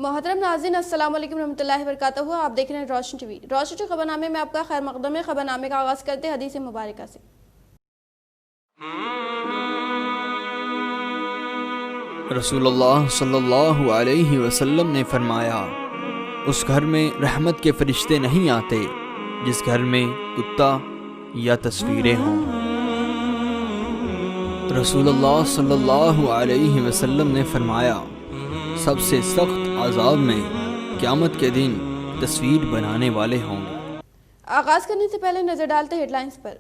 محترم ناظرین السلام علیکم ورحمۃ اللہ وبرکاتہ. آپ دیکھ رہے ہیں روشن ٹی وی. روشن ٹی خبر نامے میں آپ کا خیر مقدم ہے. خبر نامے کا آغاز کرتے ہیں حدیث مبارکہ سے. رسول اللہ صلی اللہ علیہ وسلم نے فرمایا، اس گھر میں رحمت کے فرشتے نہیں آتے جس گھر میں کتا یا تصویریں ہوں. رسول اللہ صلی اللہ علیہ وسلم نے فرمایا، سب سے سخت عذاب میں قیامت کے دن تصویر بنانے والے ہوں گے. آغاز کرنے سے پہلے نظر ڈالتے ہیڈ لائنز پر.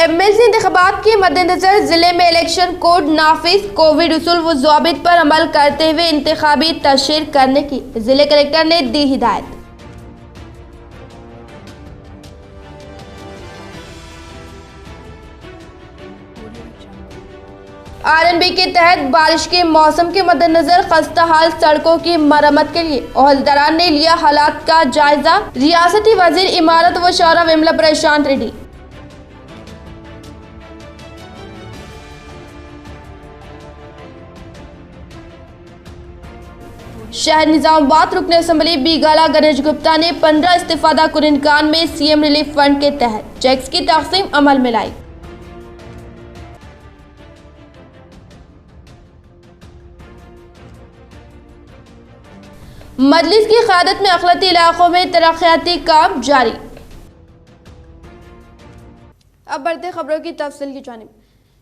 ایم ایل سی انتخابات کے مد نظر ضلع میں الیکشن کوڈ نافذ، کووڈ اصول و ضوابط پر عمل کرتے ہوئے انتخابی تشہیر کرنے کی ضلع کلکٹر نے دی ہدایت. RNB کے تحت بارش کے موسم کے مد نظر خستہ حال سڑکوں کی مرمت کے لیے عہدیداران نے لیا حالات کا جائزہ. ریاستی وزیر امارت و شورا وملا پرشانت ریڈی. شہر نظام آباد رکن اسمبلی بیگالہ گنیش گپتا نے 15 استفادہ کنندگان میں CM ریلیف فنڈ کے تحت چیکس کی تقسیم عمل میں لائی. مجلس کی قیادت میں اقلیتی علاقوں میں ترقیاتی کام جاری. اب بڑھتے خبروں کی تفصیل کی جانب.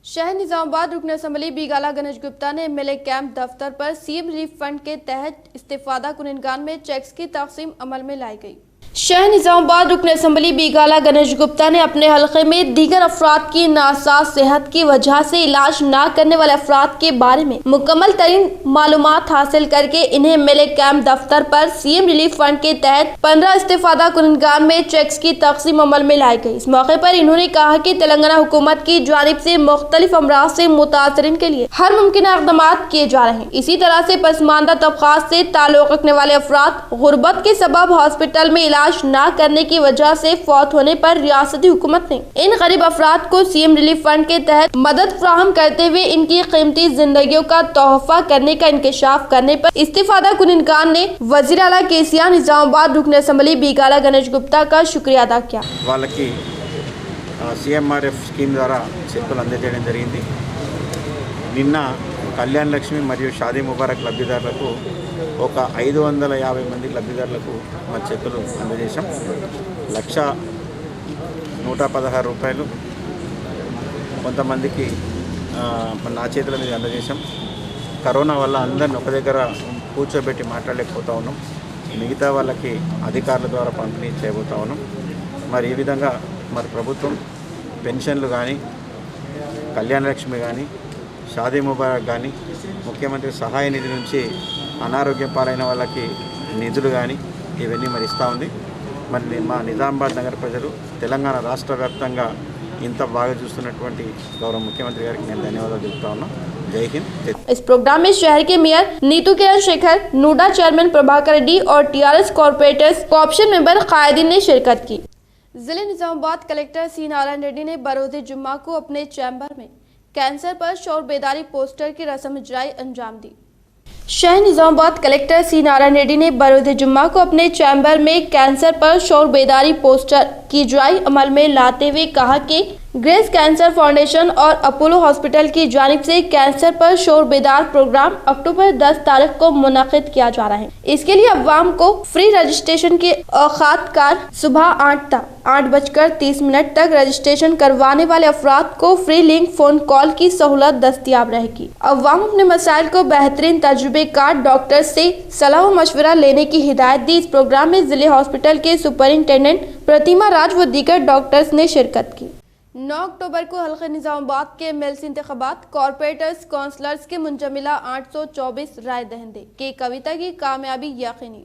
شہر نظام آباد رکن اسمبلی بیگالہ گنیش گپتا نے MLA کیمپ دفتر پر CM ریلیف فنڈ کے تحت استفادہ کنندگان میں چیکس کی تقسیم عمل میں لائی گئی. شہر نظام آباد رکن اسمبلی بیگالہ گنیش گپتا نے اپنے حلقے میں دیگر افراد کی ناساز صحت کی وجہ سے علاج نہ کرنے والے افراد کے بارے میں مکمل ترین معلومات حاصل کر کے انہیں MLA کیمپ دفتر پر CM ریلیف فنڈ کے تحت 15 استفادہ کنندگان میں چیکس کی تقسیم عمل میں لائی گئی. اس موقع پر انہوں نے کہا کہ تلنگانہ حکومت کی جانب سے مختلف امراض سے متاثرین کے لیے ہر ممکنہ اقدامات کیے جا رہے ہیں. اسی طرح سے پسماندہ طبقات سے تعلق رکھنے والے افراد غربت کے سبب ہاسپٹل میں علاج نہ کرنے کی وجہ سے فوت ہونے پر ریاستی حکومت نے ان غریب افراد کو CM ریلیف فنڈ کے تحت مدد فراہم کرتے ہوئے ان کی قیمتی زندگیوں کا تحفہ کرنے کا انکشاف کرنے پر استفادہ کنندگان نے وزیر اعلیٰ KCR نظام آباد رکن اسمبلی بیگالہ گنیش گپتا کا شکریہ ادا کیا. వాళ్ళకి CMRF స్కీమ్ ద్వారా చెక్కులు అందజేయడం జరిగింది. నిన్న కళ్యాణ్ లక్ష్మి మరియు షాదీ ముబారక్ లబ్ధిదారులకు ఒక 550 మంది లబ్ధిదారులకు మన చెక్కులు అందజేశాం. 1,116 రూపాయలు కొంతమందికి నా చేతుల మీద అందజేశాం. కరోనా వల్ల అందరిని ఒక దగ్గర కూర్చోబెట్టి మాట్లాడలేకపోతా ఉన్నాం. మిగతా వాళ్ళకి అధికారుల ద్వారా పంపిణీ చేయబోతా ఉన్నాం. మరి ఈ విధంగా మరి ప్రభుత్వం పెన్షన్లు కానీ, కళ్యాణ లక్ష్మి కానీ, షాదీ ముబారక్ కానీ, ముఖ్యమంత్రి సహాయ నిధి నుంచి అనారోగ్యం పాలైన వాళ్ళకి నిధులు కానీ ఇవన్నీ మరి ఇస్తూ ఉంది. మరి మా నిజామాబాద్ నగర ప్రజలు తెలంగాణ రాష్ట్ర వ్యాప్తంగా ఇంత బాగా చూస్తున్నటువంటి గౌరవ ముఖ్యమంత్రి గారికి నేను ధన్యవాదాలు తెలుపుతా ఉన్నాను. जय हिंद. इस प्रोग्राम में शहर के मेयर नीतू किरण शेखर, नूडा चेयरमैन प्रभाकर रेड्डी और TRS कॉर्पोरेटर्स कोऑप्शन मेंबर कायदीन ने शिरकत की. जिले निजामाबाद कलेक्टर C नारायण रेड्डी ने बरोज़ जुम्मा को अपने चैम्बर में कैंसर पर शौर बेदारी पोस्टर की रस्म इजराई अंजाम दी. शहर निजामाबाद कलेक्टर C नारायण रेड्डी ने बरोज़ जुम्मा को अपने चैम्बर में कैंसर पर शौर बेदारी पोस्टर की इजराई अमल में लाते हुए कहा कि ग्रेस कैंसर फाउंडेशन और अपोलो हॉस्पिटल की जानिब से कैंसर पर शोर बेदार प्रोग्राम अक्टूबर 10 तारीख को मुनक़िद किया जा रहा है. इसके लिए अवाम को फ्री रजिस्ट्रेशन के औक़ात कार सुबह 8:30 तक रजिस्ट्रेशन करवाने वाले अफराद को फ्री लिंक फ़ोन कॉल की सहूलत दस्तियाब रहेगी. अवाम अपने मसाइल को बेहतरीन तजुर्बेकार डॉक्टर से सलाह व मशवरा लेने की हिदायत दी. इस प्रोग्राम में ज़िले हॉस्पिटल के सुपरिंटेंडेंट प्रतिमा राज व दीगर डॉक्टर्स ने शिरकत की. 9 अक्टूबर को हल्के निजामाबाद के MLC इंतखाबात कॉर्पोरेटर्स काउंसलर्स के मुंजमिला 824 राय दहिंदे की कविता की कामयाबी यकीनी.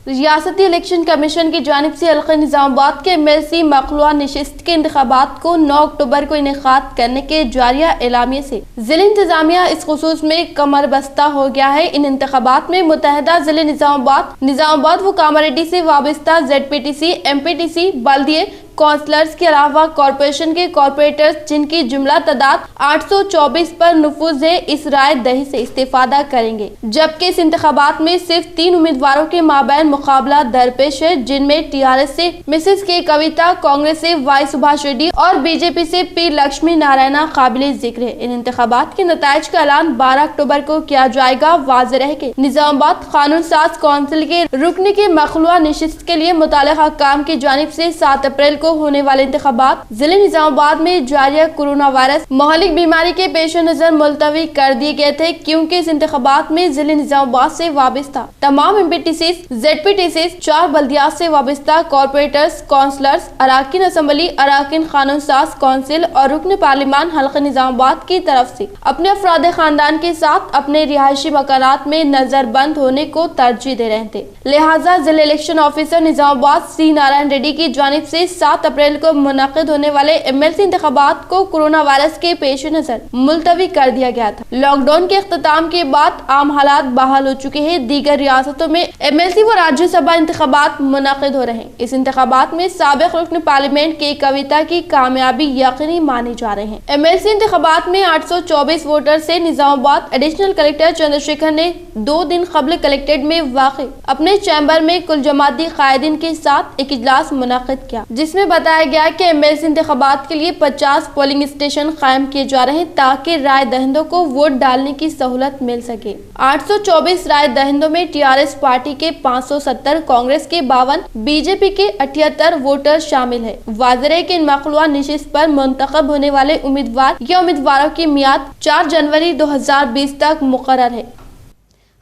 रियासती इलेक्शन कमीशन की जानिब से हल्के निजामाबाद के MLC मखलूआ नशिस्त के इंतखाबात को 9 अक्टूबर को इनेकाद करने के जारिया एलामिये से जिले इंतजामिया इस खुसूस में कमर बस्ता हो गया है. इन इंतखाबात में मुतहदा जिले निजामाबाद व कामारेड्डी से वाबस्ता ZPTC, MPTC, बल्दिये, کونسلرز کے علاوہ کارپوریشن کے کارپوریٹرز جن کی جملہ تعداد 824 پر نفوذ ہے اس رائے دہی سے استفادہ کریں گے، جبکہ اس انتخابات میں صرف 3 امیدواروں کے مابین مقابلہ درپیش ہے، جن میں TRS سے مسز کے کویتا، کانگریس سے وائی سبھاش ریڈی اور BJP سے پی لکشمی نارائنا قابل ذکر ہے۔ ان انتخابات کے نتائج کا اعلان 12 اکتوبر کو کیا جائے گا۔ واضح رہے کہ نظام آباد قانون ساز کونسل کے رکن کی مخلوعہ نشست کے لیے متعلقہ حکام کی جانب سے 7 اپریل کو ہونے والے انتخابات ضلع نظام آباد میں جاریہ کورونا وائرس مہلک بیماری کے پیش نظر ملتوی کر دیے گئے تھے، کیونکہ اس انتخابات میں ضلع نظام آباد سے وابستہ تمام MPTCs، ZPTCs، 4 بلدیات سے وابستہ کارپوریٹرز، کونسلرز، اراکین اسمبلی، اراکین قانون ساز کونسل اور رکن پارلیمان حلقہ نظام آباد کی طرف سے اپنے افراد خاندان کے ساتھ اپنے رہائشی مکانات میں نظر بند ہونے کو ترجیح دے رہے تھے، لہٰذا ضلع الیکشن آفیسر نظام آباد سی نارائن ریڈی کی جانب سے 7 اپریل کو منعقد ہونے والے MLC انتخابات کو کورونا وائرس کے پیش نظر ملتوی کر دیا گیا تھا۔ لاک ڈاؤن کے اختتام کے بعد عام حالات بحال ہو چکے ہیں۔ دیگر ریاستوں میں MLC و راجیہ سبھا انتخابات منعقد ہو رہے ہیں۔ اس انتخابات میں سابق رکن پارلیمنٹ کے کویتا کی کامیابی یقینی مانی جا رہے ہیں۔ MLC انتخابات میں 824 ووٹر سے نظام آباد ایڈیشنل کلکٹر چندر شیکھر نے 2 دن قبل کلکٹریٹ میں واقع اپنے چیمبر میں کل جماعتی قائدین کے ساتھ ایک اجلاس منعقد کیا، جس میں بتایا گیا کہ MLC انتخابات کے لیے 50 پولنگ اسٹیشن قائم کیے جا رہے ہیں تاکہ رائے دہندوں کو ووٹ ڈالنے کی سہولت مل سکے۔ 824 رائے دہندوں میں TRS پارٹی کے 570، کانگریس کے 52، BJP کے 78 ووٹر شامل ہے۔ واضح ہے کہ ان مخلوعہ نشست پر منتخب ہونے والے امیدوار یا امیدواروں کی میعاد 4 جنوری 2020 تک مقرر ہے۔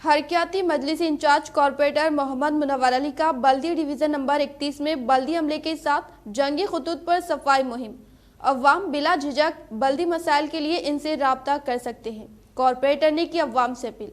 حرکیاتی مجلس انچارج کارپوریٹر محمد منور علی کا بلدی ڈویژن نمبر 31 میں بلدی عملے کے ساتھ جنگی خطوط پر صفائی مہم۔ عوام بلا جھجک بلدی مسائل کے لیے ان سے رابطہ کر سکتے ہیں، کارپوریٹر نے کی عوام سے اپیل۔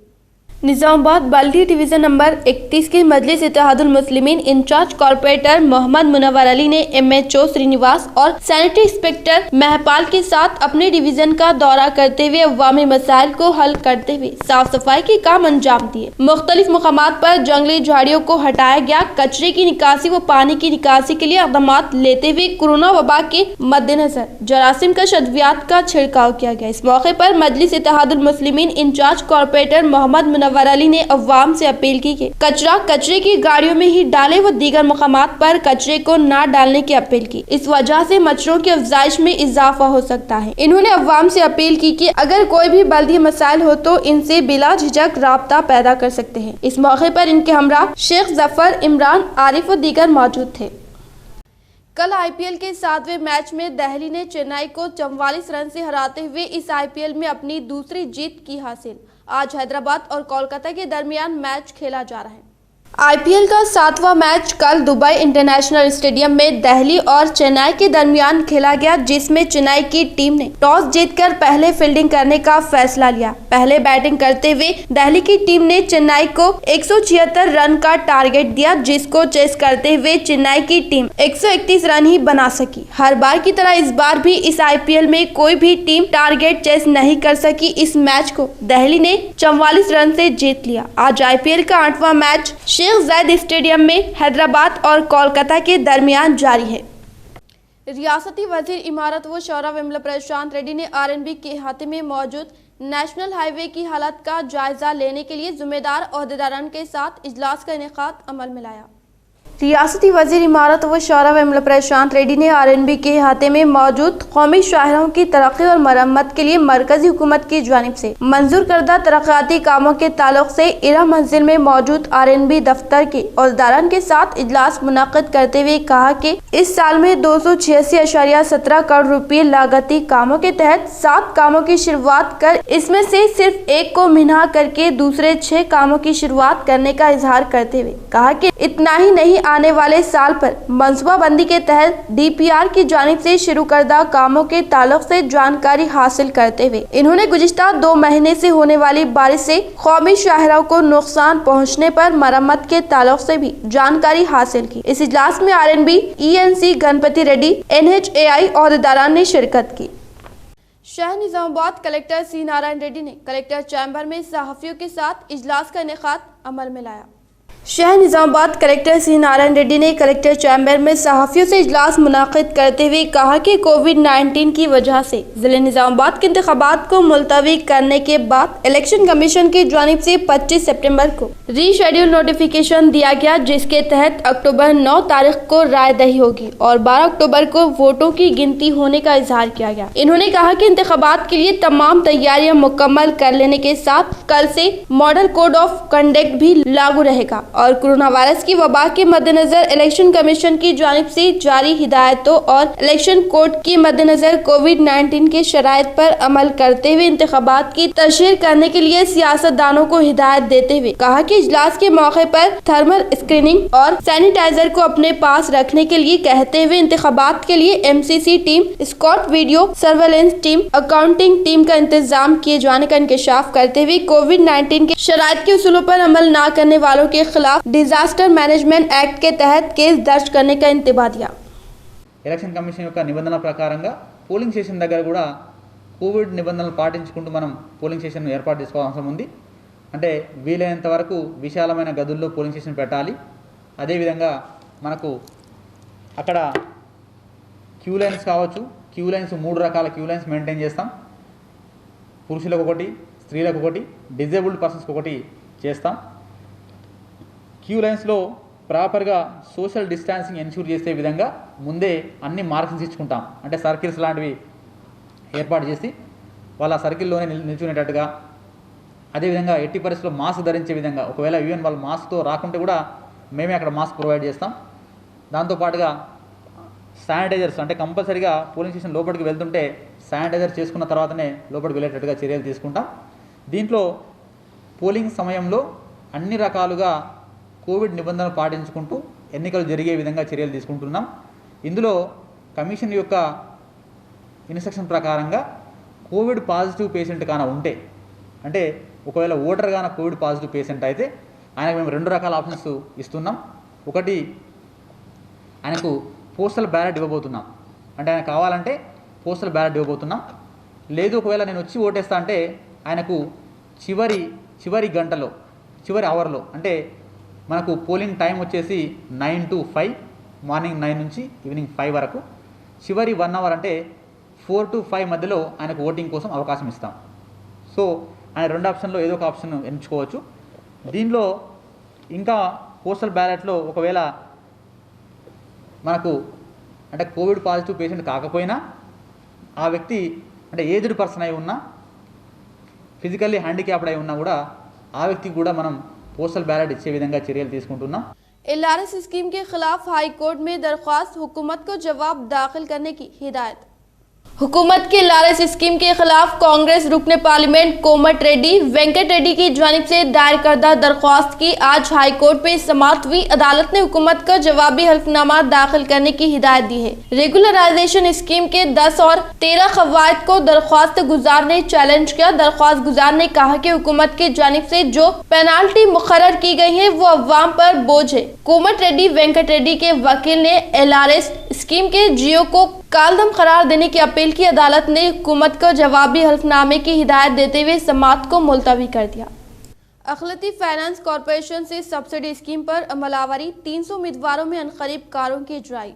نظام آباد بلدی ڈویژن نمبر 31 کے مجلس اتحاد المسلمین انچارج کارپوریٹر محمد منور علی نے MHO سرینیواس اور سینیٹری انسپیکٹر مہپال کے ساتھ اپنے ڈویژن کا دورہ کرتے ہوئے عوامی مسائل کو حل کرتے ہوئے صاف صفائی کے کام انجام دیے۔ مختلف مقامات پر جنگلی جھاڑیوں کو ہٹایا گیا، کچرے کی نکاسی و پانی کی نکاسی کے لیے اقدامات لیتے ہوئے کورونا وبا کے مد نظر جراثیم کا ادویات کا چھڑکاؤ کیا گیا۔ اس موقع پر مجلس اتحاد المسلمین انچارج کارپوریٹر محمد منور علی نے عوام سے اپیل کی کہ کچرے کی گاڑیوں میں ہی ڈالے و دیگر مقامات پر کچرے کو نہ ڈالنے کی اپیل کی، اس وجہ سے مچھروں کی افزائش میں اضافہ ہو سکتا ہے۔ انہوں نے عوام سے اپیل کی کہ اگر کوئی بھی بلدی مسائل ہو تو ان سے بلا جھجک رابطہ پیدا کر سکتے ہیں۔ اس موقع پر ان کے ہمراہ شیخ ظفر، عمران، عارف و دیگر موجود تھے۔ کل IPL کے 7ویں میچ میں دہلی نے چنئی کو 44 رن سے ہراتے ہوئے اس IPL میں اپنی دوسری جیت کی حاصل۔ آج حیدرآباد اور کولکاتہ کے درمیان میچ کھیلا جا رہا ہے۔ IPL کا 7واں میچ کل دبئی انٹرنیشنل اسٹیڈیم میں دہلی اور چنئی کے درمیان کھیلا گیا، جس میں چنئی کی ٹیم نے ٹاس جیت کر پہلے فیلڈنگ کرنے کا فیصلہ لیا۔ پہلے بیٹنگ کرتے ہوئے دہلی کی ٹیم نے چنئی کو 176 رن کا ٹارگٹ دیا، جس کو چیس کرتے ہوئے چنئی کی ٹیم 131 رن ہی بنا سکی۔ ہر بار کی طرح اس بار بھی اس IPL میں کوئی بھی ٹیم ٹارگٹ چیس نہیں کر سکی۔ اس میچ کو دہلی نے 44 رن سے جیت لیا۔ آج IPL کا 8واں میچ شیخ زاید اسٹیڈیم میں حیدرآباد اور کولکاتہ کے درمیان جاری ہے۔ ریاستی وزیر امارت و شورا وملا پرشانت ریڈی نے RNB کے احاطے میں موجود نیشنل ہائی وے کی حالت کا جائزہ لینے کے لیے ذمہ دار عہدیداران کے ساتھ اجلاس کا انعقاد عمل میں لایا۔ ریاستی وزیر امارت و شورا وملا پرشانت ریڈی نے RNB کے احاطے میں موجود قومی شاہراہوں کی ترقی اور مرمت کے لیے مرکزی حکومت کی جانب سے منظور کردہ ترقیاتی کاموں کے تعلق سے ایرا منزل میں موجود RNB دفتر کے عہدیداران کے ساتھ اجلاس منعقد کرتے ہوئے کہا کہ اس سال میں 286.17 کروڑ روپے لاگتی کاموں کے تحت 7 کاموں کی شروعات کر اس میں سے صرف 1 کو منہا کر کے دوسرے 6 کاموں کی شروعات کرنے کا اظہار کرتے ہوئے کہا کہ اتنا ہی نہیں، آنے والے سال پر منصوبہ بندی کے تحت DPR کی جانب سے شروع کردہ کاموں کے تعلق سے جانکاری حاصل کرتے ہوئے انہوں نے گزشتہ 2 مہینے سے ہونے والی بارش سے قومی شاہراہوں کو نقصان پہنچنے پر مرمت کے تعلق سے بھی جانکاری حاصل کی۔ اس اجلاس میں RNB ENC Ganpati Reddy NHAI عہدیداران نے شرکت کی۔ شہر Nizamabad collector C Narayan Reddy نے کلکٹر چیمبر میں صحافیوں کے ساتھ اجلاس کا انعقاد عمل میں لایا۔ शहर निजामाबाद कलेक्टर सी नारायण रेड्डी ने कलेक्टर चैम्बर में सहाफ़ियों से इजलास मुनाकिद करते हुए कहा कि कोविड-19 की वजह से जिले निजामाबाद के इंतखाबात को मुलतवी करने के बाद इलेक्शन कमीशन की जानिब से 25 सितंबर को रीशेड्यूल नोटिफिकेशन दिया गया, जिसके तहत अक्टूबर 9 तारीख को राय दही होगी और 12 अक्टूबर को वोटों की गिनती होने का इजहार किया गया। इन्होंने कहा कि इंतखाबात के लिए तमाम तैयारियां मुकम्मल कर लेने के साथ कल से मॉडल कोड ऑफ कंडक्ट भी लागू रहेगा और कोरोना वायरस की वबा के मद्देनजर इलेक्शन कमीशन की जानिब से जारी हिदायतों और इलेक्शन कोड के मद्देनजर कोविड-19 के शराइत पर अमल करते हुए इंतखाबात की तशहीर करने के लिए सियासतदानों को हिदायत देते हुए कहा कि इजलास के मौके पर थर्मल स्क्रीनिंग और सैनिटाइजर को अपने पास रखने के लिए कहते हुए इंतखाबात के लिए MCC टीम, स्कॉट video surveillance team, accounting team का इंतजाम किए जाने का इंकशाफ करते हुए कोविड-19 के शराइत के उसूलों पर अमल न करने वालों के खिलाफ डिजास्टर मैनेजमेंट एक्ट के तहत केस दर्ज करने का इंतबा दिया। ఎలక్షన్ కమిషన్ యొక్క నిబంధనల ప్రకారంగా పోలింగ్ స్టేషన్ దగ్గర కూడా కోవిడ్ నిబంధనలు పాటించుకుంటూ మనం పోలింగ్ స్టేషన్ ఏర్పాటు చేసుకోవాల్సిన అవసరం ఉంది. అంటే వీలైనంత వరకు విశాలమైన గదుల్లో పోలింగ్ స్టేషన్ పెట్టాలి. అదేవిధంగా మనకు అక్కడ క్యూ లైన్స్ కావచ్చు, క్యూ లైన్స్ 3 రకాల క్యూ లైన్స్ మెయింటైన్ చేస్తాం. పురుషులకు ఒకటి, స్త్రీలకు ఒకటి, డిజేబుల్డ్ పర్సన్స్కి ఒకటి చేస్తాం. క్యూ లైన్స్లో ప్రాపర్గా సోషల్ డిస్టాన్సింగ్ ఎన్ష్యూర్ చేసే విధంగా ముందే అన్ని మార్కింగ్స్ ఇచ్చుకుంటాం. అంటే సర్కిల్స్ లాంటివి ఏర్పాటు చేసి వాళ్ళ సర్కిల్లోనే నిల్చునేటట్టుగా, అదేవిధంగా ఎట్టి పరిస్థితుల్లో మాస్క్ ధరించే విధంగా, ఒకవేళ ఈవెన్ వాళ్ళు మాస్క్తో రాకుంటే కూడా మేమే అక్కడ మాస్క్ ప్రొవైడ్ చేస్తాం. దాంతోపాటుగా శానిటైజర్స్, అంటే కంపల్సరీగా పోలింగ్ స్టేషన్ లోపలికి వెళ్తుంటే శానిటైజర్ చేసుకున్న తర్వాతనే లోపలికి వెళ్ళేటట్టుగా చర్యలు తీసుకుంటాం. దీంట్లో పోలింగ్ సమయంలో అన్ని రకాలుగా కోవిడ్ నిబంధనలు పాటించుకుంటూ ఎన్నికలు జరిగే విధంగా చర్యలు తీసుకుంటున్నాం. ఇందులో కమిషన్ యొక్క ఇన్స్ట్రక్షన్ ప్రకారంగా కోవిడ్ పాజిటివ్ పేషెంట్ కాన ఉంటే, అంటే ఒకవేళ ఓటర్ గాన కోవిడ్ పాజిటివ్ పేషెంట్ అయితే ఆయనకు మేము 2 రకాల ఆప్షన్స్ ఇస్తున్నాం. ఒకటి, ఆయనకు పోస్టల్ బ్యాలెట్ ఇవ్వబోతున్నాం. అంటే ఆయన కావాలంటే పోస్టల్ బ్యాలెట్ ఇవ్వబోతున్నాం. లేదు ఒకవేళ నేను వచ్చి ఓటేస్తా అంటే ఆయనకు చివరి గంటలో, చివరి అవర్లో, అంటే మనకు పోలింగ్ టైం వచ్చేసి 9 to 5, మార్నింగ్ 9 నుంచి ఈవినింగ్ 5 వరకు, చివరి 1 అవర్ అంటే 4 to 5 మధ్యలో ఆయనకు ఓటింగ్ కోసం అవకాశం ఇస్తాం. సో ఆయన 2 ఆప్షన్లో ఏదో ఒక ఆప్షన్ ఎంచుకోవచ్చు. దీనిలో ఇంకా పోస్టల్ బ్యాలెట్లో ఒకవేళ మనకు అంటే కోవిడ్ పాజిటివ్ పేషెంట్ కాకపోయినా ఆ వ్యక్తి అంటే ఏజ్డ్ పర్సన్ అయి ఉన్నా, ఫిజికల్లీ హ్యాండిక్యాప్డ్ అయి ఉన్నా కూడా ఆ వ్యక్తికి కూడా మనం पोस्टल बैलेट इच्छे विधंगा चर्यలు తీసుకుంటున్నాం. LRS स्कीम के खिलाफ हाई कोर्ट में दरख्वास्त, हुकूमत को जवाब दाखिल करने की हिदायत। हुकूमत की LRS स्कीम के खिलाफ कांग्रेस रुकने पार्लियामेंट कोमट रेड्डी वेंकट रेड्डी की जानिब से दायर करदा दरख्वास्त की आज हाई कोर्ट में समाअत हुई। अदालत ने हुकूमत का जवाबी हल्फनामा दाखिल करने की हिदायत दी है। रेगुलराइजेशन स्कीम के 10 और 13 कवायद को दरख्वास्त गुजार ने चैलेंज किया। दरख्वास्त गुजार ने कहा कि हुकूमत की जानिब से जो पेनाल्टी मुकर्रर की गई है वो अवाम पर बोझ है। कोमट रेड्डी वेंकट रेड्डी के वकील ने LRS स्कीम के जियो को कालदम करार देने की अपील की। अदालत ने हुकूमत को जवाबी हल्फनामे की हिदायत देते हुए समाअत को मुलतवी कर दिया। अखिलती फाइनेंस कॉरपोरेशन से सब्सिडी स्कीम पर अमलावरी, 300 उम्मीदवारों में अनकरीब कारों की इजराई।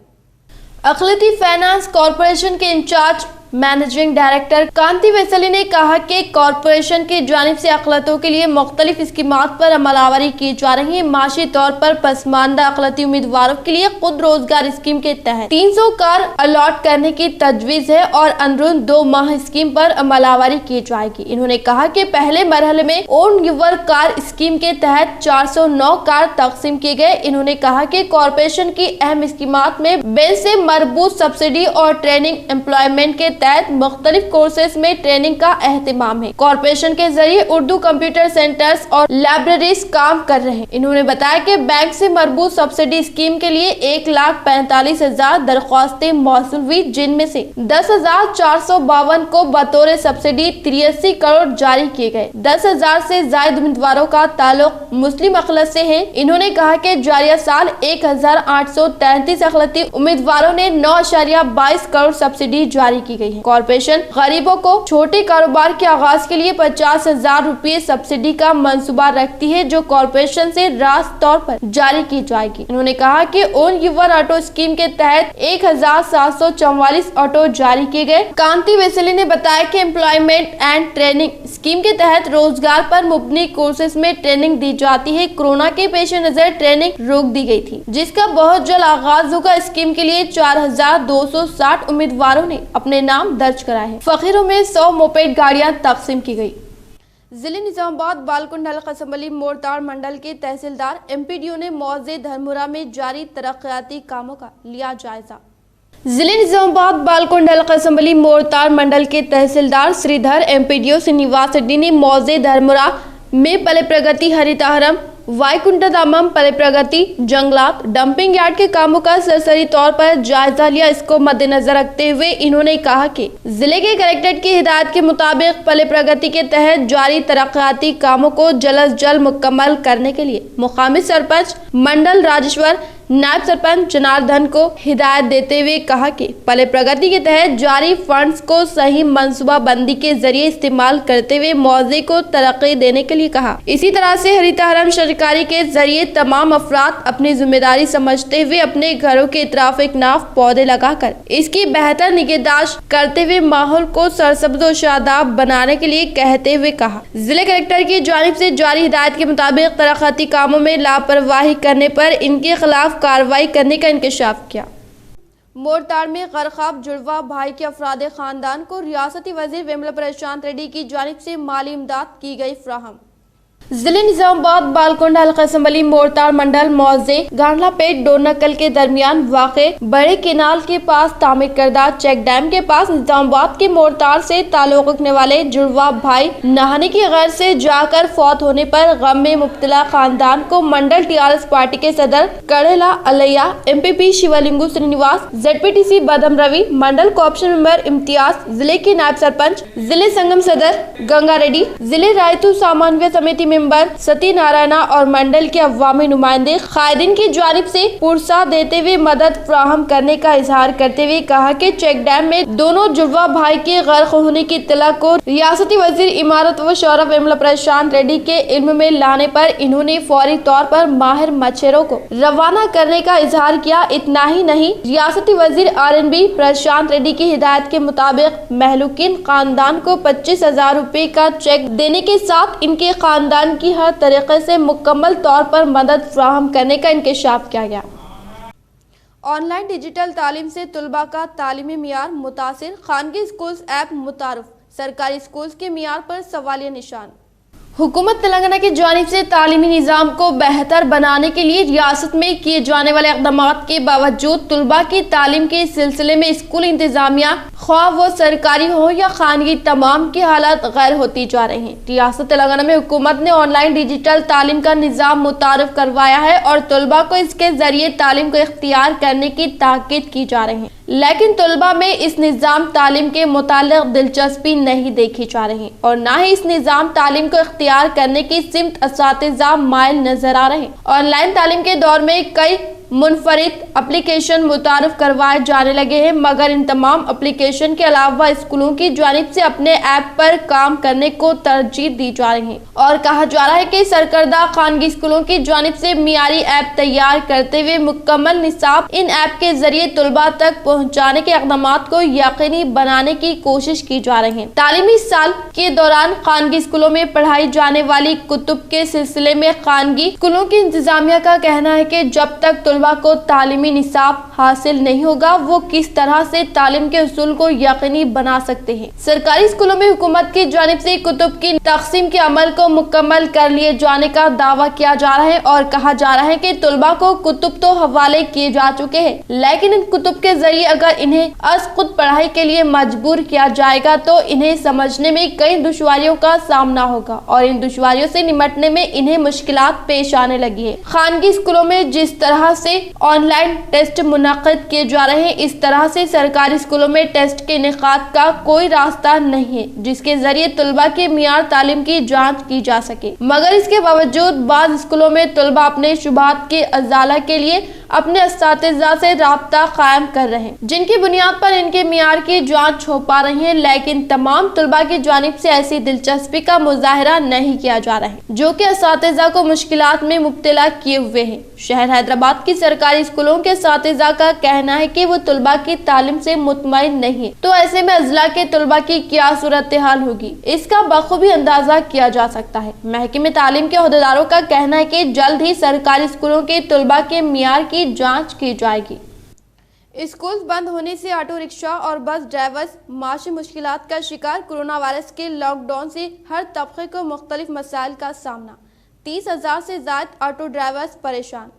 अखिलती फाइनेंस कॉरपोरेशन के इंचार्ज मैनेजिंग डायरेक्टर कांति वैसली ने कहा कि कॉरपोरेशन की जानिब से अखिलतों के लिए मुख्तलिफ स्कीमात पर अमलावरी की जा रही है। माशी तौर पर पसमानदा अखिलती उम्मीदवारों के लिए खुद रोजगार स्कीम के तहत 300 कार अलॉट करने की तजवीज है और अंदरून 2 माह स्कीम पर अमलावरी की जाएगी। इन्होंने कहा कि पहले मरहले में ओन गिवर कार स्कीम के तहत 409 कार तकसीम किए गए। इन्होंने कहा कि कॉरपोरेशन की अहम स्कीमात में बैंक से मरबूत सब्सिडी और ट्रेनिंग एम्प्लॉयमेंट के तहत मुख्तलिफ कोर्सेज में ट्रेनिंग का एहतमाम है। कॉरपोरेशन के जरिए उर्दू कंप्यूटर सेंटर्स और लाइब्रेरीज काम कर रहे हैं। इन्होंने बताया कि बैंक से मरबूत सब्सिडी स्कीम के लिए 1,45,000 दरख्वास्तें मौसूल हुई, जिनमें से 10,452 को बतौर सब्सिडी 83 करोड़ जारी किए गए। 10,000 से ज्यादा उम्मीदवारों का ताल्लुक मुस्लिम अखिलत से है। इन्होंने कहा कि जारिया साल 1,833 अखिलती उम्मीदवारों ने 9.22 करोड़ सब्सिडी जारी की गई। हैं। कॉर्पोरेशन गरीबों को छोटे कारोबार के आगाज के लिए 50,000 रुपए सब्सिडी का मंसूबा रखती है, जो कॉर्पोरेशन से रास्त तौर पर जारी की जाएगी। उन्होंने कहा कि ओन यूवर ऑटो स्कीम के तहत 1744 ऑटो जारी किए गए। कांति वेसली ने बताया कि एम्प्लॉयमेंट एंड ट्रेनिंग स्कीम के तहत रोजगार पर मुबनी कोर्सेज में ट्रेनिंग दी जाती है। कोरोना के पेश नजर ट्रेनिंग रोक दी गई थी, जिसका बहुत जल्द आगाज होगा। स्कीम के लिए 4260 उम्मीदवारों ने अपने नाम दर्ज कराए हैं। फकीरों में 100 मोपेड गाड़ियां तकसीम की गई। जिले निजामाबाद बालकुंड हल्का असम्बली मोरताड़ मंडल के तहसीलदार एमपीडीओ ने मौजे धर्मुरा में जारी तरक्याती कामों का लिया जायजा। जिले निजामाबाद बालकुंड हल्का असम्बली मोरताड़ मंडल के तहसीलदार श्रीधर एमपीडीओ श्रीनिवास रेड्डी ने मौजे धर्मुरा में पले प्रगति, हरिताहरम, वाईकुंठधामम, पले प्रगति, जंगलात, डंपिंग यार्ड के कामों का सरसरी तौर पर जायजा लिया। इसको मद्देनजर रखते हुए इन्होंने कहा कि जिले के कलेक्टर की हिदायत के मुताबिक पले प्रगति के तहत जारी तरक्याती कामों को जल्द अज जल्द मुकम्मल करने के लिए मुकामी सरपंच मंडल राजेश्वर, नायब सरपंच जनार्दन को हिदायत देते हुए कहा कि पले प्रगति के तहत जारी फंड्स को सही मंसूबा बंदी के जरिए इस्तेमाल करते हुए मौजे को तरक्की देने के लिए कहा। इसी तरह से हरिताहरम सरकारी के जरिए तमाम अफराद अपनी जिम्मेदारी समझते हुए अपने घरों के इतराफ एक नाफ पौधे लगाकर इसकी बेहतर निगहदाश्त करते हुए माहौल को सरसब्ज और शादाब बनाने के लिए कहते हुए कहा। जिले कलेक्टर की जानिब से जारी हिदायत के मुताबिक तरक्याती कामों में लापरवाही करने पर इनके खिलाफ कार्रवाई करने का इंकशाफ किया। मोरताड़ में गरखाब जुड़वा भाई के अफराद खानदान को रियासती वजीर वेमुला प्रशांत रेड्डी की जानिब से माली इमदाद की गई फराहम। जिले निजामाबाद बालकुंड हल्का असम्बली मोरताड़ मंडल मौजे गांडलापेट डोरनकल के दरमियान वाक़े बड़े केनाल के पास तामीर करदा चेक डैम के पास निजामाबाद के मोरताड़ से ताल्लुक़ रखने वाले जुड़वा भाई नहाने की गर्ज से जाकर फौत होने पर गम में मुब्तला खानदान को मंडल टीआरएस पार्टी के सदर कड़ेला अलैया, एमपीपी शिवलिंगू श्रीनिवास, ZPTC बदम रवि, मंडल कोऑप्शन मेंबर इम्तियाज, जिले के नायब सरपंच, जिले संगम सदर गंगा रेड्डी, जिले रायतू सामान्य समिति मेंबर सत्यनारायणा और मंडल के अवामी नुमाइंदे कायदीन की जानिब से पुरसा देते हुए मदद फ्राहम करने का इजहार करते हुए कहा कि चेक डैम में दोनों जुड़वा भाई के गर्क होने की इत्तला को रियासती वजीर इमारत व शौरा वेमुला प्रशांत रेड्डी के इल्म में लाने पर इन्होंने फौरी तौर पर माहिर मच्छरों को रवाना करने का इजहार किया। इतना ही नहीं, रियासती वजीर RNB प्रशांत रेड्डी की हिदायत के मुताबिक महलूकिन खानदान को 25,000 रुपए का चेक देने के साथ इनके खानदान की हर तरीके से मुकम्मल तौर पर मदद फ्राहम करने का इंकशाफ किया गया। ऑनलाइन डिजिटल तालीम से तुलबा का तालीमी मियार मुतासिर, खानगी स्कूल्स ऐप मुतारुफ, सरकारी स्कूल्स के मियार पर सवालिया निशान। हुकूमत तेलंगाना की जानिब से तालीमी निज़ाम को बेहतर बनाने के लिए रियासत में किए जाने वाले इक़दामात के बावजूद तुलबा की तालीम के सिलसिले में स्कूल इंतजामिया ख्वाह वो सरकारी हो या खानगी तमाम की हालत गैर होती जा रही हैं। रियासत तेलंगाना में हुकूमत ने ऑनलाइन डिजिटल तालीम का निज़ाम मुतारफ करवाया है और तुलबा को इसके जरिए तालीम को इख्तियार करने की ताकीद की जा रही है, लेकिन तुलबा में इस निज़ाम तालीम के मुताल्लिक़ दिलचस्पी नहीं देखी जा रही और न ही इस निज़ाम तालीम को इख्तियार करने की सिमत असातिज़ा माइल नजर आ रहे हैं। ऑनलाइन तालीम के दौर में कई मुनफरिद एप्लीकेशन मुतारफ करवाए जाने लगे हैं, मगर इन तमाम एप्लीकेशन के अलावा स्कूलों की जानिब से अपने ऐप पर काम करने को तरजीह दी जा रही है और कहा जा रहा है कि सरकर्दा खानगी स्कूलों की जानिब से मियारी ऐप तैयार करते हुए मुकम्मल निसाब इन ऐप के जरिए तुलबा तक पहुँचाने के इक़दामात को यकीनी बनाने की कोशिश की जा रही है। तालीमी साल के दौरान खानगी स्कूलों में पढ़ाई जाने वाली कुतुब के सिलसिले में खानगी स्कूलों की इंतजामिया का कहना है कि जब तक को तालीमी निसाब हासिल नहीं होगा वो किस तरह से तालीम के उसूल को यकीनी बना सकते हैं। सरकारी स्कूलों में हुकूमत की जानिब से कुतुब की तकसीम के अमल को मुकम्मल कर लिए जाने का दावा किया जा रहा है और कहा जा रहा है कि तुलबा को कुतुब तो हवाले किए जा चुके हैं, लेकिन इन कुतुब के जरिए अगर इन्हें खुद पढ़ाई के लिए मजबूर किया जाएगा तो इन्हें समझने में कई दुश्वारियों का सामना होगा और इन दुश्वारियों से निपटने में इन्हें मुश्किलात पेश आने लगी है। खानगी स्कूलों में जिस तरह से ऑनलाइन टेस्ट मुनक्किद किए जा रहे हैं, इस तरह से सरकारी स्कूलों में टेस्ट के इनेकाद का कोई रास्ता नहीं है जिसके जरिए तुलबा के मियार तालीम की जांच की जा सके। मगर इसके बावजूद बाज़ स्कूलों में तुलबा अपने शुबात के अजाला के लिए अपने اساتذہ سے رابطہ قائم کر رہے ہیں جن کی بنیاد پر ان کے معیار کی جانچ ہو پا رہی ہے، لیکن تمام طلباء کی جانب سے ایسی دلچسپی کا مظاہرہ نہیں کیا جا رہا ہے جو کہ اساتذہ کو مشکلات میں مبتلا کیے ہوئے ہیں۔ شہر حیدرآباد کی سرکاری اسکولوں کے اساتذہ کا کہنا ہے کہ وہ طلباء کی تعلیم سے مطمئن نہیں ہے، تو ایسے میں اضلاع کے طلباء کی کیا صورتحال ہوگی، اس کا بخوبی اندازہ کیا جا سکتا ہے۔ محکمہ تعلیم کے عہدیداروں کا کہنا ہے کہ جلد ہی سرکاری اسکولوں کے طلباء کے معیار کی جانچ کی جائے گی۔ اسکول بند ہونے سے آٹو رکشہ اور بس ڈرائیورز معاشی مشکلات کا شکار۔ کورونا وائرس کے لاک ڈاؤن سے ہر طبقے کو مختلف مسائل کا سامنا، 30,000 سے زائد آٹو ڈرائیورز پریشان۔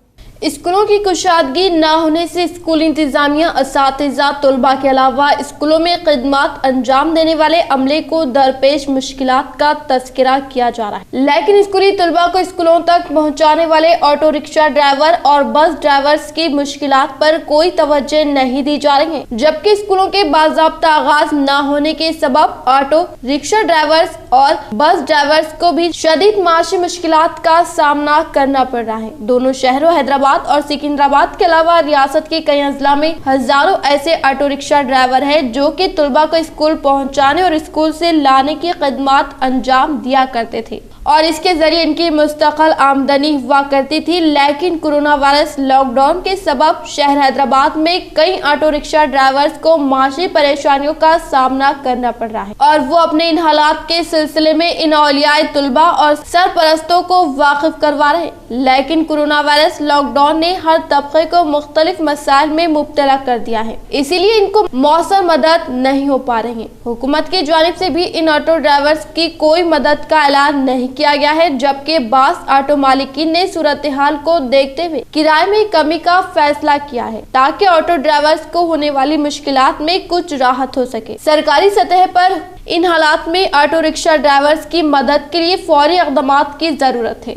اسکولوں کی کشادگی نہ ہونے سے اسکول انتظامیہ، اساتذہ، طلباء کے علاوہ اسکولوں میں خدمات انجام دینے والے عملے کو درپیش مشکلات کا تذکرہ کیا جا رہا ہے، لیکن اسکولی طلباء کو اسکولوں تک پہنچانے والے آٹو رکشہ ڈرائیور اور بس ڈرائیورز کی مشکلات پر کوئی توجہ نہیں دی جا رہی ہے، جبکہ اسکولوں کے باضابطہ آغاز نہ ہونے کے سبب آٹو رکشہ ڈرائیورز اور بس ڈرائیورز کو بھی شدید معاشی مشکلات کا سامنا کرنا پڑ رہا ہے۔ دونوں شہروں حیدرآباد اور سکندرآباد کے علاوہ ریاست کے کئی اضلاع میں ہزاروں ایسے آٹو رکشہ ڈرائیور ہیں جو کہ طلباء کو اسکول پہنچانے اور اسکول سے لانے کی خدمات انجام دیا کرتے تھے اور اس کے ذریعے ان کی مستقل آمدنی ہوا کرتی تھی، لیکن کورونا وائرس لاک ڈاؤن کے سبب شہر حیدرآباد میں کئی آٹو رکشہ ڈرائیورز کو معاشی پریشانیوں کا سامنا کرنا پڑ رہا ہے اور وہ اپنے ان حالات کے سلسلے میں ان اولیاء طلباء اور سرپرستوں کو واقف کروا رہے ہیں، لیکن کورونا وائرس لاک ڈاؤن نے ہر طبقے کو مختلف مسائل میں مبتلا کر دیا ہے، اسی لیے ان کو مؤثر مدد نہیں ہو پا رہی ہے۔ حکومت کی جانب سے بھی ان آٹو ڈرائیورز کی کوئی مدد کا اعلان نہیں کیا گیا ہے، جبکہ بعض آٹو مالکین نے صورتحال کو دیکھتے ہوئے کرائے میں کمی کا فیصلہ کیا ہے تاکہ آٹو ڈرائیورز کو ہونے والی مشکلات میں کچھ راحت ہو سکے۔ سرکاری سطح پر ان حالات میں آٹو رکشہ ڈرائیورز کی مدد کے لیے فوری اقدامات کی ضرورت ہے۔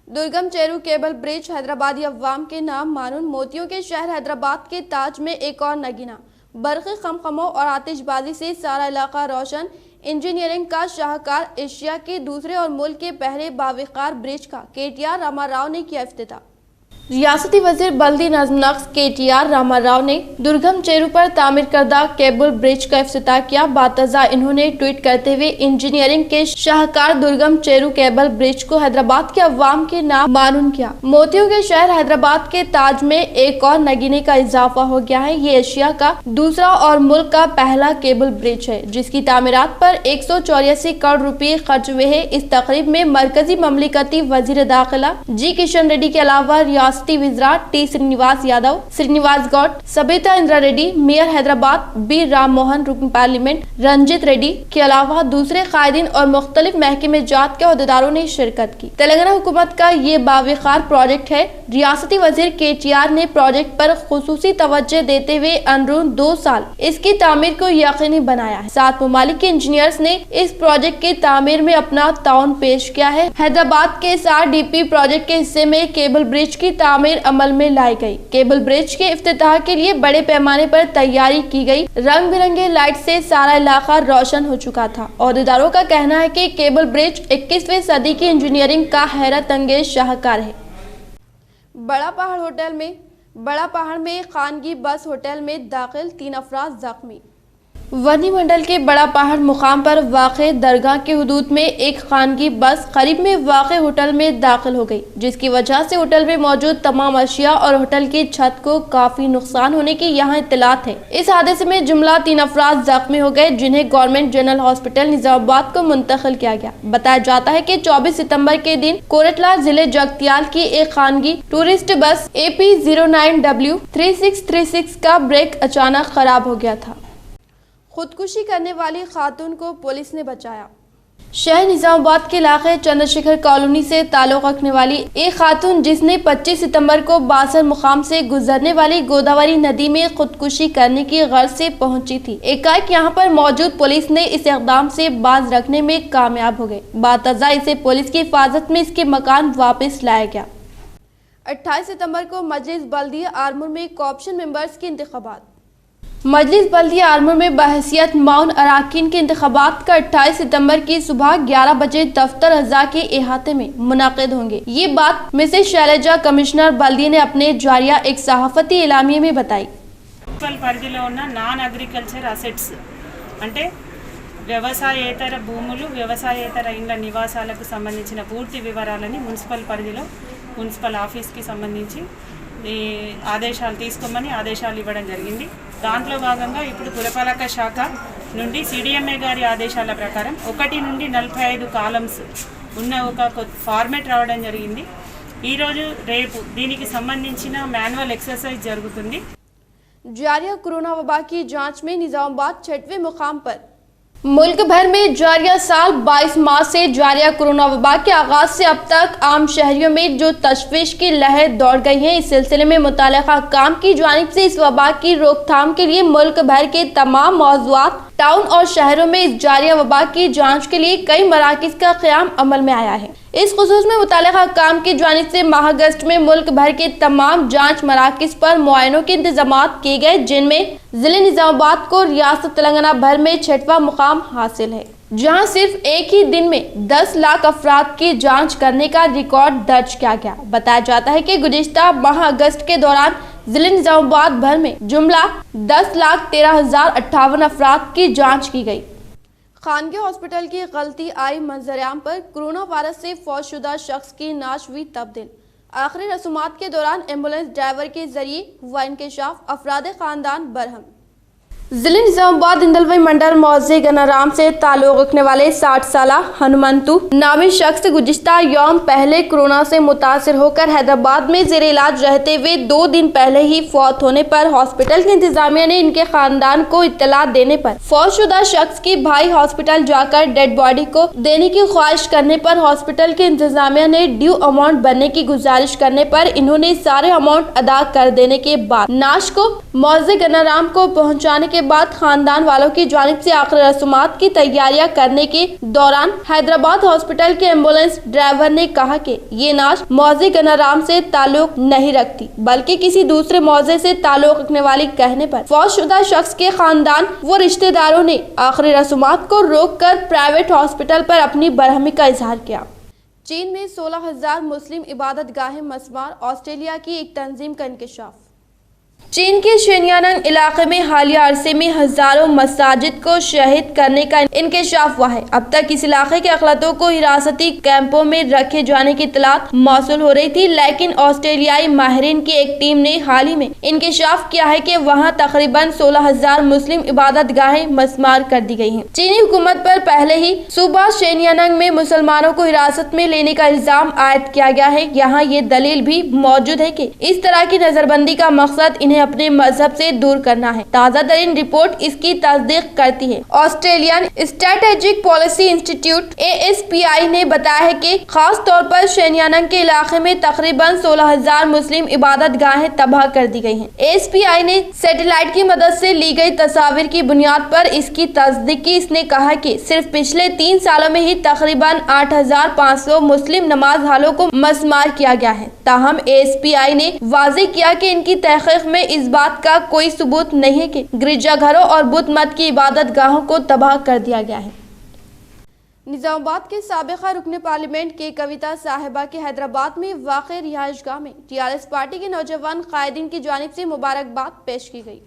درگم چیرو کیبل برج حیدرآبادی عوام کے نام مانون موتیوں کے شہر حیدرآباد کے تاج میں ایک اور نگینہ، برقی خمخموں اور آتش بازی سے سارا علاقہ روشن۔ انجینئرنگ کا شاہکار، ایشیا کے دوسرے اور ملک کے پہلے باوقار برج کا KTR راما راؤ نے کیا افتتاح۔ ریاستی وزیر بلدی نظم نقش KTR راما راؤ نے درگم چیرو پر تعمیر کردہ کیبل برج کا افتتاح کیا۔ باتزا انہوں نے ٹویٹ کرتے ہوئے انجینئرنگ کے شاہکار درگم چیرو کیبل برج کو حیدرآباد کے عوام کے نام مانون کیا۔ موتیوں کے شہر حیدرآباد کے تاج میں ایک اور نگینے کا اضافہ ہو گیا ہے۔ یہ ایشیا کا دوسرا اور ملک کا پہلا کیبل برج ہے جس کی تعمیرات پر 184 کروڑ روپے خرچ ہوئے ہیں۔ اس تقریب میں مرکزی مملکتی وزیر داخلہ جی کشن ریڈی کے علاوہ ریاستی وزراء T Srinivas Yadav, Srinivas Goud, Sabitha Indra Reddy, mayor Hyderabad B Ram Mohan, رکن پارلیمنٹ رنجت ریڈی کے علاوہ دوسرے قائدین اور مختلف محکمہ جات کے عہدیداروں نے شرکت کی۔ تلنگانہ حکومت کا یہ باوقار پروجیکٹ ہے۔ ریاستی وزیر KTR نے پروجیکٹ پر خصوصی توجہ دیتے ہوئے اندرون 2 سال اس کی تعمیر کو یقینی بنایا ہے۔ 7 ممالک کے انجینئرز نے اس پروجیکٹ کی تعمیر میں اپنا تعاون پیش کیا ہے۔ حیدرآباد کے SRDP پروجیکٹ کے حصے میں کیبل برج کی تعمیر عمل میں لائی گئی۔ کیبل برج کے افتتاح کے لیے بڑے پیمانے پر تیاری کی گئی۔ رنگ برنگے لائٹ سے سارا علاقہ روشن ہو چکا تھا۔ عہدیداروں کا کہنا ہے کہ کیبل برج 21ویں صدی کی انجینئرنگ کا حیرت انگیز شاہکار ہے۔ بڑا پہاڑ میں خانگی بس ہوٹل میں داخل، 3 افراد زخمی۔ ونی منڈل کے بڑا پہاڑ مقام پر واقع درگاہ کے حدود میں ایک خانگی بس قریب میں واقع ہوٹل میں داخل ہو گئی، جس کی وجہ سے ہوٹل میں موجود تمام اشیاء اور ہوٹل کی چھت کو کافی نقصان ہونے کی یہاں اطلاعات ہے۔ اس حادثے میں جملہ 3 افراد زخمی ہو گئے جنہیں گورنمنٹ جنرل ہاسپٹل نظام آباد کو منتقل کیا گیا۔ بتایا جاتا ہے کہ 24 ستمبر کے دن کوٹلہ ضلع جگتیال کی ایک خانگی ٹورسٹ بس AP09W3636 کا بریک اچانک خراب ہو گیا تھا۔ خودکشی کرنے والی خاتون کو پولیس نے بچایا۔ شہر نظام آباد کے علاقے چندر شیکھر کالونی سے تعلق رکھنے والی ایک خاتون جس نے 25 ستمبر کو باسر مقام سے گزرنے والی گوداوری ندی میں خودکشی کرنے کی غرض سے پہنچی تھی، ایک یہاں پر موجود پولیس نے اس اقدام سے باز رکھنے میں کامیاب ہو گئے۔ بعدازاں اسے پولیس کی حفاظت میں اس کے مکان واپس لایا گیا۔ 28 ستمبر کو مجلس بلدیہ آرمور میں کوآپشن ممبرز کے انتخابات۔ मजलिस बल्दिया आरमूर में बहसियत माउन अराकीन के इंतखाबात का 28 सितंबर की सुबह 11 बजे दफ्तर अज़ा के इहाते में मुनाकिद होंगे। ये बात मिसेस शैलजा कमिश्नर बल्दिया ने अपने जारिया एक सहाफती एलामिया में बताई। పరిధిలో ఉన్న నాన్ అగ్రికల్చర్ అసెట్స్ అంటే వ్యవసాయేతర భూములు, వ్యవసాయేతర ఇండ్ల నివాసాలకు సంబంధించిన పూర్తి వివరాలని మున్సిపల్ పరిధిలో మున్సిపల్ ఆఫీస్కి సంబంధించి ఈ ఆదేశాలు తీసుకోమని ఆదేశాలు ఇవ్వడం జరిగింది. దాంట్లో భాగంగా ఇప్పుడు పురపాలక శాఖ నుండి సిడిఎంఏ గారి ఆదేశాల ప్రకారం 1 నుండి 45 కాలమ్స్ ఉన్న ఒక ఫార్మేట్ రావడం జరిగింది. ఈరోజు రేపు దీనికి సంబంధించిన మాన్యువల్ ఎక్సర్సైజ్ జరుగుతుంది. जारिया कोरोना वबा की जांच में निजामाबाद 6वें मुकाम पर। मुल्क भर में जारिया साल 22 मार्च से जारिया कोरोना वबा के आगाज से अब तक आम शहरियों में जो तशवीश की लहर दौड़ गई है, इस सिलसिले में मुताल्लिका काम की जानिब से इस वबा की रोकथाम के लिए मुल्क भर के तमाम मौज़ूआत, टाउन और शहरों में इस जारिया वबा की जांच के लिए कई मराकिज़ का क़याम अमल में आया है। इस खुसूस में मुताल्लिका काम की जानिब से माह अगस्त में मुल्क भर के तमाम जांच मराकिज़ पर मुआयनों के इंतजामात किए गए, जिनमें ज़िले निजामाबाद को रियासत तेलंगाना भर में 6वां मुकाम हासिल है, जहां सिर्फ एक ही दिन में 10 लाख अफराद की जांच करने का रिकॉर्ड दर्ज किया गया। बताया जाता है कि गुज़िश्ता माह अगस्त के दौरान ज़िले निजामाबाद भर में जुमला 10,13,058 अफराद की जांच की गई। खानगी हॉस्पिटल की गलती आई मंजरियाम पर कोरोना वायरस से फौतशुदा शख्स की नाश हुई तब्दील। आखिरी रसूमात के दौरान एम्बुलेंस ड्राइवर के जरिए हुआ इंकशाफ, अफराद खानदान बरहम। जिले निजामाबाद इंदलवई मंडल मौजे गनाराम से ताल्लुक़ रखने वाले 60 साला हनुमंतु नामी शख्स गुज़िश्ता यौम पहले कोरोना से मुतासिर होकर हैदराबाद में ज़ेर इलाज रहते हुए 2 दिन पहले ही फौत होने पर हॉस्पिटल की इंतजामिया ने इनके खानदान को इत्तला देने पर फौतशुदा शख्स की भाई हॉस्पिटल जाकर डेड बॉडी को देने की ख्वाहिश करने पर हॉस्पिटल की इंतजामिया ने ड्यू अमाउंट भरने की गुजारिश करने पर इन्होंने सारे अमाउंट अदा कर देने के बाद नाश को मौजे गनाराम को पहुँचाने के बाद खानदान वालों की जानिब से आखिरी रसूमात की तैयारियां करने के दौरान हैदराबाद हॉस्पिटल के एम्बुलेंस ड्राइवर ने कहा कि ये नाश मौजे गनाराम से ताल्लुक नहीं रखती, बल्कि किसी दूसरे मौजे से ताल्लुक रखने वाली कहने पर फौतशुदा शख्स के खानदान व रिश्तेदारों ने आखिरी रसूमात को रोककर प्राइवेट हॉस्पिटल पर अपनी बरहमी का इजहार किया। चीन में 16,000 मुस्लिम इबादत गाहें मस्मार, ऑस्ट्रेलिया की एक तंजीम का इंकशाफ। चीन के शेनयानग इलाके में हालिया अरसे में हजारों मसाजिद को शहीद करने का इंकशाफ हुआ है। अब तक इस इलाके के अखलतों को हिरासती कैंपों में रखे जाने की इत्तलात मौसूल हो रही थी, लेकिन ऑस्ट्रेलियाई माहिरीन की एक टीम ने हाल ही में इंकशाफ किया है कि वहां तकरीबन 16,000 मुस्लिम इबादत गाहें मस्मार कर दी गई हैं। चीनी हुकूमत पर पहले ही सूबा शेनयानग में मुसलमानों को हिरासत में लेने का इल्जाम आयद किया गया है। यहाँ ये दलील भी मौजूद है कि इस तरह की नजरबंदी का मकसद इन्हें अपने मजहब से दूर करना है। ताज़ा तरीन रिपोर्ट इसकी तस्दीक करती है। Australian strategic policy institute ASPI ने बताया है कि खास तौर पर शेनयानग के इलाके में तकरीबन 16,000 मुस्लिम इबादत गाहें तबाह कर दी गई हैं। ASPI ने सैटेलाइट की मदद से ली गई तस्वीर की बुनियाद पर इसकी तस्दीक की। इसने कहा कि सिर्फ पिछले 3 सालों में ही तकरीबन 8,500 मुस्लिम नमाज हालों को मस्मार किया गया है। ताहम ASPI ने वाज़ेह किया कि इनकी तहकीक में इस बात का कोई सबूत नहीं है कि गिरजाघरों और बुत मत की इबादत गाहों को तबाह कर दिया गया है। निजामाबाद के साबिका रुकने पार्लियामेंट के कविता साहिबा के हैदराबाद में वाक़े रिहाइशगाह में TRS पार्टी के नौजवान कायदीन की जानिब से मुबारकबाद पेश की गई।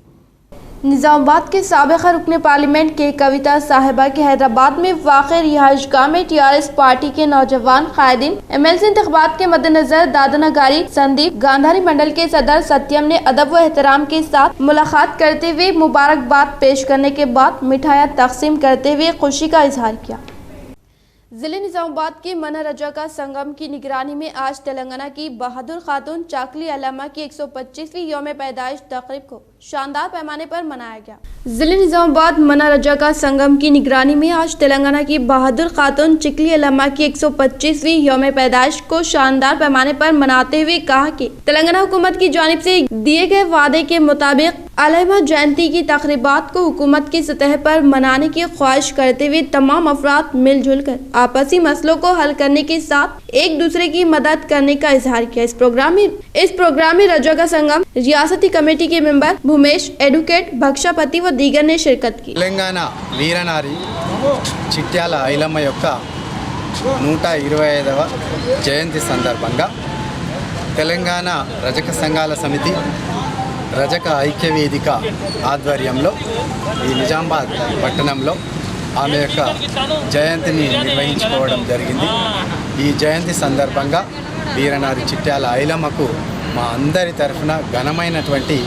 निजामाबाद के साबिका रुकने पार्लियामेंट के कविता साहिबा के हैदराबाद में वाक़े रिहाइशगाह में TRS पार्टी के नौजवान कायदीन MLC इंतख़ाबात के मद्देनजर दादनगारी संदीप गांधारी मंडल के सदर सत्यम ने अदब व एहतराम के साथ मुलाकात करते हुए मुबारकबाद पेश करने के बाद मिठाइयाँ तकसीम करते हुए खुशी का इजहार किया। जिले निजामाबाद के मनरजा का संगम की निगरानी में आज तेलंगाना की बहादुर खातून चाकली अल्लामा की 125वीं यौम पैदाइश तकरीब को शानदार पैमाने पर मनाया गया। जिले निजामाबाद मनरजा का संगम की निगरानी में आज तेलंगाना की बहादुर खातून चिकली अल्लामा की 125वीं यौम पैदाइश को शानदार पैमाने पर मनाते हुए कहा कि तेलंगाना हुकूमत की जानिब से दिए गए वादे के मुताबिक अलैमा जयंती की तकरीबात को हुकूमत की सतह पर मनाने की ख्वाहिश करते हुए तमाम अफराद मिलजुल कर आपसी मसलों को हल करने के साथ एक दूसरे की मदद करने का इजहार किया। इस प्रोग्राम में रजोगा संगम रियासती कमेटी के मेंबर भूमेश, एडवोकेट भक्षापति व दीगर ने शिरकत की। తెలంగాణ వీరనారి చిట్యాల ఐలమ్మ యొక్క 125వ జయంతి సందర్భంగా తెలంగాణ రజక సంఘాల సమితి రజక ఐక్య వేదిక ఆధ్వర్యంలో ఈ నిజామాబాద్ పట్టణంలో ఆమె యొక్క జయంతిని నిర్వహించుకోవడం జరిగింది। ఈ జయంతి సందర్భంగా వీరనారి చిట్యాల ఐలమ్మకు మా అందరి తరఫున ఘనమైనటువంటి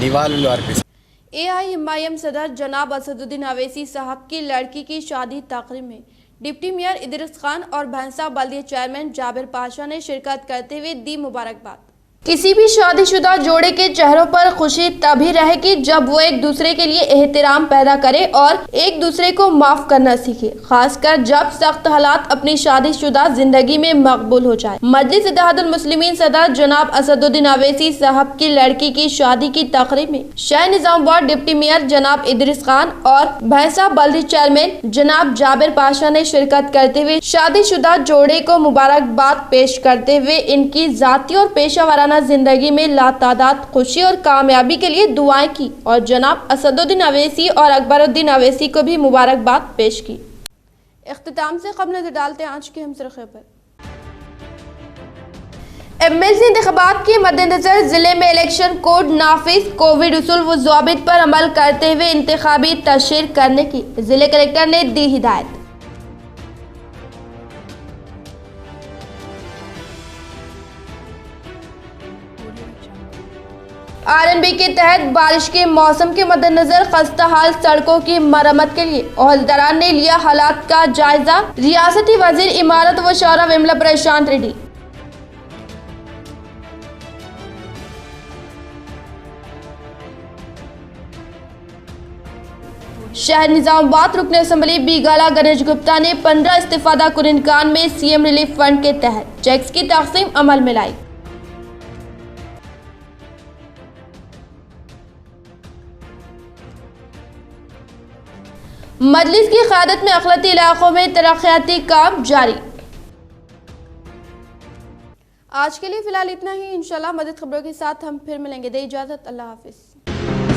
నివాళులు అర్పిస్తాం। AIMIM सदर जनाब असदुद्दीन अवैसी साहब की लड़की की शादी तकरीब में डिप्टी मेयर इदरिस खान और भैंसा बल्दिया चेयरमैन जाबिर पाशा ने शिरकत करते हुए दी मुबारकबाद। किसी भी शादीशुदा जोड़े के चेहरों पर खुशी तभी रहेगी जब वो एक दूसरे के लिए एहतराम पैदा करे और एक दूसरे को माफ करना सीखे, खासकर जब सख्त हालात अपनी शादीशुदा जिंदगी में मकबूल हो जाए। मजलिस इत्तेहादुल मुस्लिमीन सदर जनाब असदुद्दीन अवैसी साहब की लड़की की शादी की तकरीब में शहर निजामाबाद डिप्टी मेयर जनाब इदरिस खान और भैंसा बल्दी चेयरमैन जनाब जाबिर पाशा ने शिरकत करते हुए शादीशुदा जोड़े को मुबारकबाद पेश करते हुए इनकी जाती और पेशा वाराना जिंदगी में लातादाद खुशी और कामयाबी के लिए दुआएं की और जनाब असदुद्दीन अवैसी और अकबरुद्दीन अवैसी को भी मुबारकबाद पेश की। इख्तिताम से कबल नजर डालते हैं आज के हम सुर्खियों पर। MLC इंतखाबात के मद्देनजर जिले में इलेक्शन कोड नाफिज, कोविड उसूल व ज़वाबित पर अमल करते हुए इंतखाबी तशहीर करने की जिले कलेक्टर ने दी हिदायत। RNB के तहत बारिश के मौसम के मद्देनजर खस्ता हाल सड़कों की मरम्मत के लिए ओहदेदारान ने लिया हालात का जायजा। रियासती वजीर इमारत व शौरा विमला प्रशांत रेड्डी। शहर निजामाबाद रुकन असम्बली बीगाला गणेश गुप्ता ने 15 इस्तीफादा कुरिनकान में CM रिलीफ फंड के तहत चेक्स की तकसीम अमल में लाई। मजलिस की क़यादत में अक़लियती इलाकों में तरक्याती काम जारी। आज के लिए फिलहाल इतना ही। इंशाल्लाह मज़ीद खबरों के साथ हम फिर मिलेंगे। दे इजाज़त, अल्लाह हाफ़िज़।